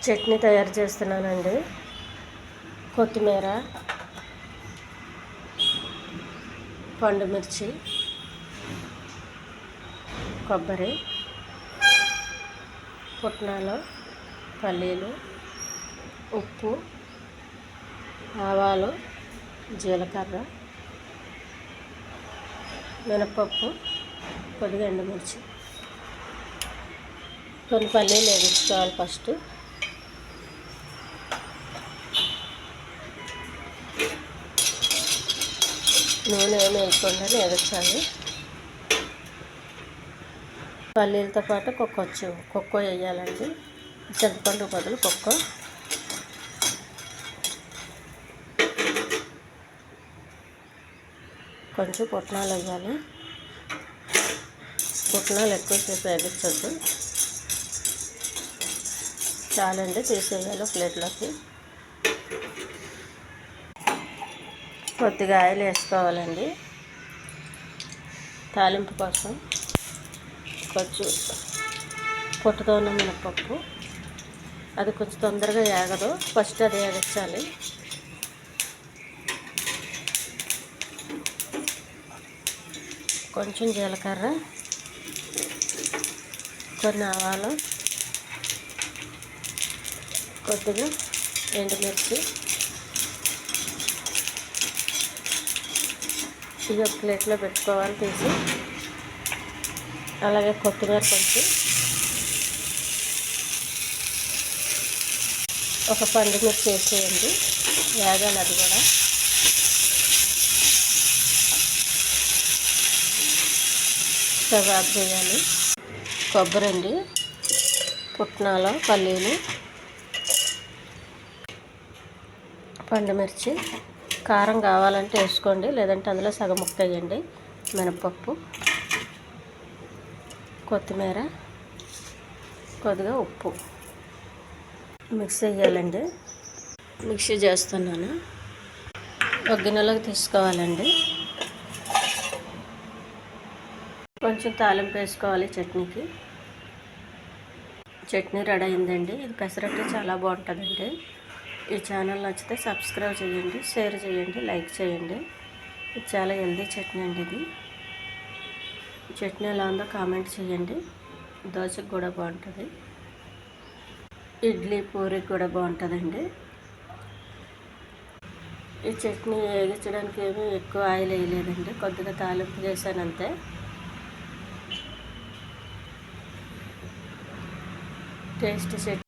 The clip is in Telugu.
చట్నీ తయారు చేస్తున్నానండి. కొత్తిమీర, పండుమిర్చి, కొబ్బరి, పుట్నాలు, పల్లీలు, ఉప్పు, ఆవాలు, జీలకర్ర, మినపప్పు, కొద్దిగా ఎండుమిర్చి, కొన్ని పల్లీలు వేయించుకోవాలి. ఫస్ట్ నూనె ఏమి వేయకుండా వేయించాలి. పల్లీలతో పాటు కొక్కో వేయాలండి. చింతపండు బదులు కొక్కో. కొంచెం పుట్నాలు వేయాలి. పుట్నాలు ఎక్కువసేపు వేగించొద్దు, చాలండి. తీసేయాలి ప్లేట్లోకి. కొద్దిగా ఆయిల్ వేసుకోవాలండి తాలింపు కోసం. కొంచెం పొట్టుతో ఉన్న మినపప్పు, అది కొంచెం తొందరగా వేగదు, ఫస్ట్ అది వేగించాలి. కొంచెం జీలకర్ర, కొన్ని ఆవాలు, కొద్దిగా ఎండుమిర్చి. ఇది ఒక ప్లేట్లో పెట్టుకోవాలి తీసి. అలాగే కొత్తిమీర కొంచెం, ఒక పండుమిర్చి వేసేయండి, వేగాలి అది కూడా. స్టవ్ ఆఫ్ చేయాలి. కొబ్బరి అండి, పుట్నాలు, పల్లీలు, పండుమిర్చి. కారం కావాలంటే వేసుకోండి, లేదంటే అందులో సగం ముక్క వేయండి. మినపప్పు, కొత్తిమీర, కొద్దిగా ఉప్పు మిక్స్ చేయాలండి. మిక్సీ చేస్తున్నాను. ఒక గిన్నెలోకి తీసుకోవాలండి. కొంచెం తాలింపు వేసుకోవాలి చట్నీకి. చట్నీ రెడీ అయిందండి. ఇది పెసరట్టు చాలా బాగుంటుందండి. ఈ ఛానల్ నచ్చితే సబ్స్క్రైబ్ చేయండి, షేర్ చేయండి, లైక్ చేయండి. ఇది చాలా హెల్దీ చట్నీ అండి. ఇది చట్నీ ఎలా ఉందో కామెంట్ చేయండి. దోశకు కూడా బాగుంటుంది, ఇడ్లీ, పూరికి కూడా బాగుంటుందండి. ఈ చట్నీ వేగించడానికి ఏమీ ఎక్కువ ఆయిల్ వేయలేదండి, కొద్దిగా తాలింపు చేశాను అంతే. టేస్ట్ చట్నీ.